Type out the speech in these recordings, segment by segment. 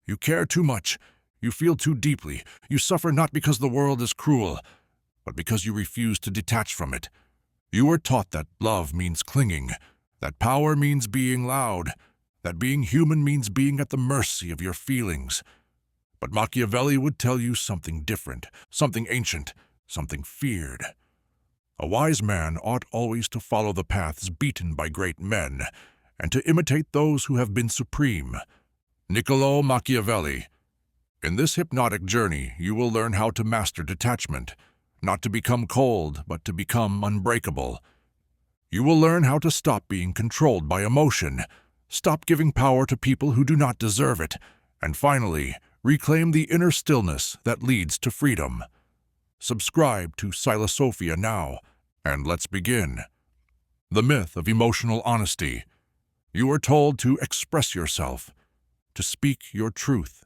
You care too much. You feel too deeply. You suffer not because the world is cruel, but because you refuse to detach from it. You were taught that love means clinging, that power means being loud, that being human means being at the mercy of your feelings. But Machiavelli would tell you something different, something ancient, something feared. A wise man ought always to follow the paths beaten by great men, and to imitate those who have been supreme. Niccolo Machiavelli. In this hypnotic journey, you will learn how to master detachment, not to become cold, but to become unbreakable. You will learn how to stop being controlled by emotion, stop giving power to people who do not deserve it, and finally, reclaim the inner stillness that leads to freedom. Subscribe to Philosophia now, and let's begin. The myth of emotional honesty. You are told to express yourself, to speak your truth,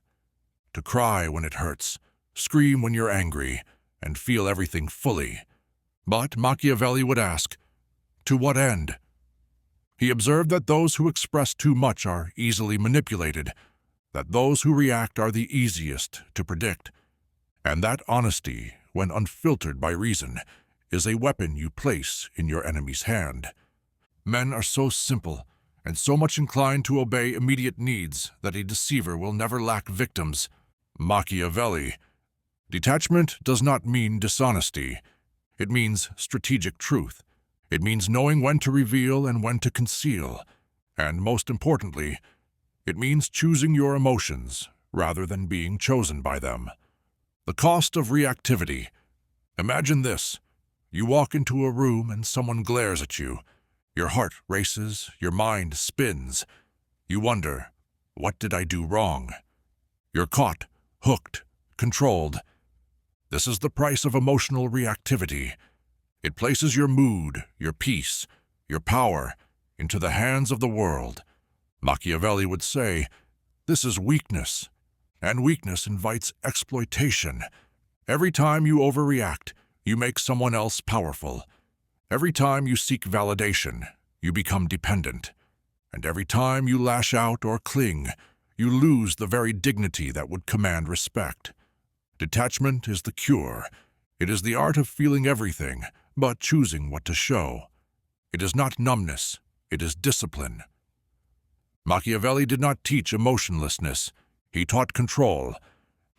to cry when it hurts, scream when you're angry, and feel everything fully. But Machiavelli would ask, to what end? He observed that those who express too much are easily manipulated, that those who react are the easiest to predict, and that honesty, when unfiltered by reason, is a weapon you place in your enemy's hand. Men are so simple and so much inclined to obey immediate needs that a deceiver will never lack victims. Machiavelli. Detachment does not mean dishonesty. It means strategic truth. It means knowing when to reveal and when to conceal. And most importantly, it means choosing your emotions rather than being chosen by them. The cost of reactivity. Imagine this. You walk into a room and someone glares at you. Your heart races, your mind spins. You wonder, what did I do wrong? You're caught, hooked, controlled. This is the price of emotional reactivity. It places your mood, your peace, your power into the hands of the world. Machiavelli would say, this is weakness, and weakness invites exploitation. Every time you overreact, you make someone else powerful. Every time you seek validation, you become dependent. And every time you lash out or cling, you lose the very dignity that would command respect. Detachment is the cure. It is the art of feeling everything, but choosing what to show. It is not numbness, it is discipline. Machiavelli did not teach emotionlessness, he taught control.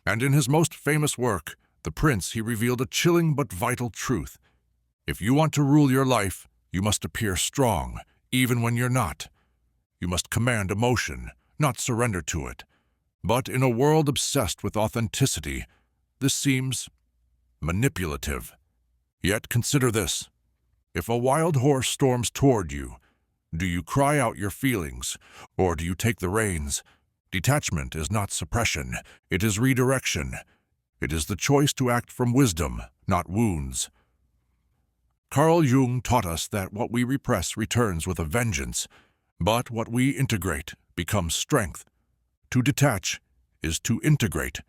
And in his most famous work, The Prince, he revealed a chilling but vital truth. If you want to rule your life, you must appear strong, even when you're not. You must command emotion, not surrender to it. But in a world obsessed with authenticity, this seems manipulative. Yet consider this. If a wild horse storms toward you, do you cry out your feelings, or do you take the reins? Detachment is not suppression, it is redirection. It is the choice to act from wisdom, not wounds. Carl Jung taught us that what we repress returns with a vengeance, but what we integrate becomes strength. To detach is to integrate.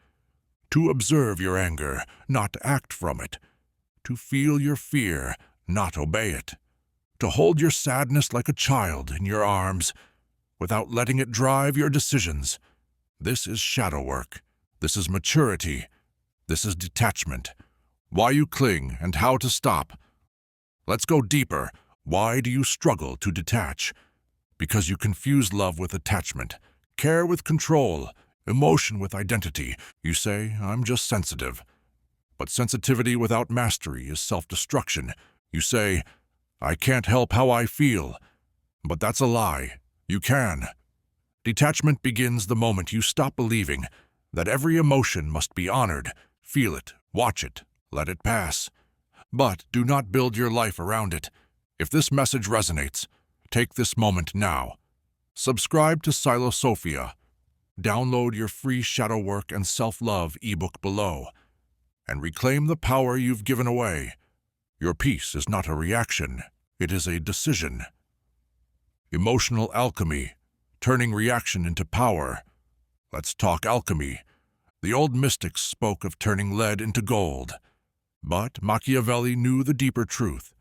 To observe your anger, not act from it. To feel your fear, not obey it. To hold your sadness like a child in your arms, without letting it drive your decisions. This is shadow work. This is maturity. This is detachment. Why you cling and how to stop. Let's go deeper. Why do you struggle to detach? Because you confuse love with attachment, care with control, emotion with identity. You say, I'm just sensitive. But sensitivity without mastery is self-destruction. You say, I can't help how I feel. But that's a lie. You can. Detachment begins the moment you stop believing that every emotion must be honored. Feel it, watch it, let it pass. But do not build your life around it. If this message resonates, take this moment now. Subscribe to Philosophia. Download your free shadow work and self-love ebook below, and reclaim the power you've given away. Your peace is not a reaction, it is a decision. Emotional alchemy, turning reaction into power. Let's talk alchemy. The old mystics spoke of turning lead into gold. But Machiavelli knew the deeper truth.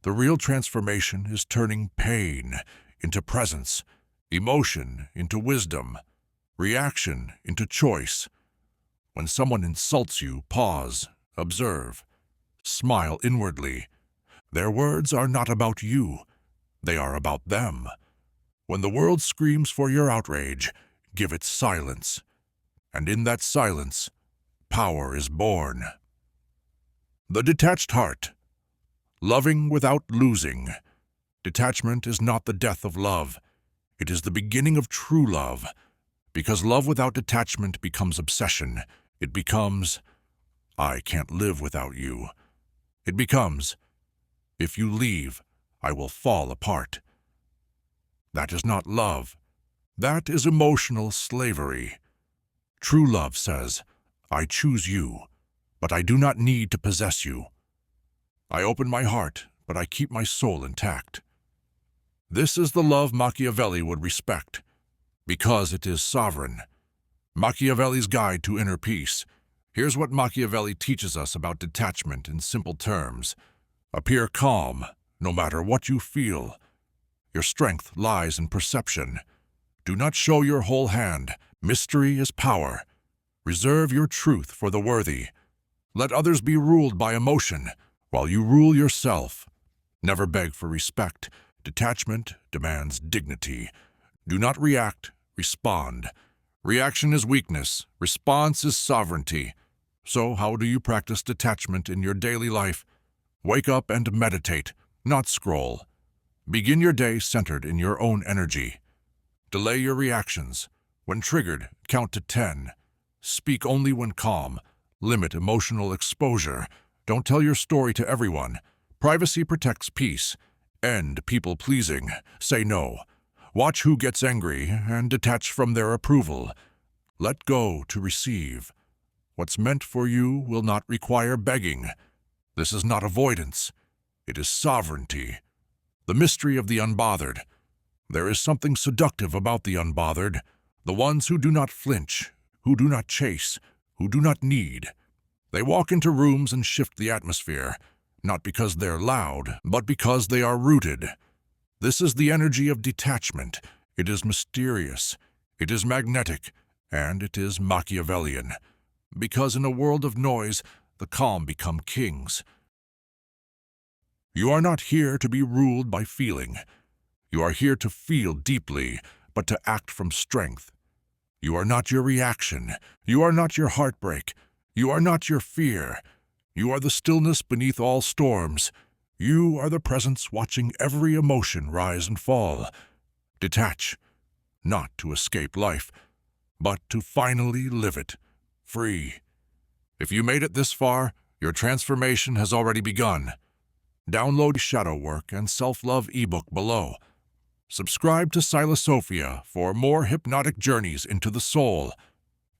The real transformation is turning pain into presence, emotion into wisdom, reaction into choice. When someone insults you, pause, observe, smile inwardly. Their words are not about you, they are about them. When the world screams for your outrage, give it silence. And in that silence, power is born. The detached heart. Loving without losing. Detachment is not the death of love. It is the beginning of true love. Because love without detachment becomes obsession. It becomes, I can't live without you. It becomes, if you leave, I will fall apart. That is not love. That is emotional slavery. True love says, I choose you, but I do not need to possess you. I open my heart, but I keep my soul intact. This is the love Machiavelli would respect, because it is sovereign. Machiavelli's Guide to Inner Peace. Here's what Machiavelli teaches us about detachment in simple terms. Appear calm, no matter what you feel. Your strength lies in perception. Do not show your whole hand. Mystery is power. Reserve your truth for the worthy. Let others be ruled by emotion, while you rule yourself. Never beg for respect. Detachment demands dignity. Do not react, respond. Reaction is weakness. Response is sovereignty. So how do you practice detachment in your daily life? Wake up and meditate, not scroll. Begin your day centered in your own energy. Delay your reactions. When triggered, count to 10. Speak only when calm. Limit emotional exposure. Don't tell your story to everyone. Privacy protects peace. End people-pleasing. Say no. Watch who gets angry and detach from their approval. Let go to receive. What's meant for you will not require begging. This is not avoidance. It is sovereignty. The mystery of the unbothered. There is something seductive about the unbothered. The ones who do not flinch, who do not chase, who do not need. They walk into rooms and shift the atmosphere, not because they're loud, but because they are rooted. This is the energy of detachment. It is mysterious, it is magnetic, and it is Machiavellian. Because in a world of noise, the calm become kings. You are not here to be ruled by feeling. You are here to feel deeply, but to act from strength. You are not your reaction. You are not your heartbreak. You are not your fear. You are the stillness beneath all storms. You are the presence watching every emotion rise and fall. Detach, not to escape life, but to finally live it, free. If you made it this far, your transformation has already begun. Download Shadow Work and Self-Love ebook below. Subscribe to Sophia for more hypnotic journeys into the soul.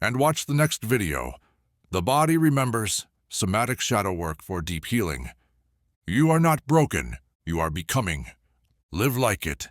And watch the next video, The Body Remembers, Somatic Shadow Work for Deep Healing. You are not broken, you are becoming. Live like it.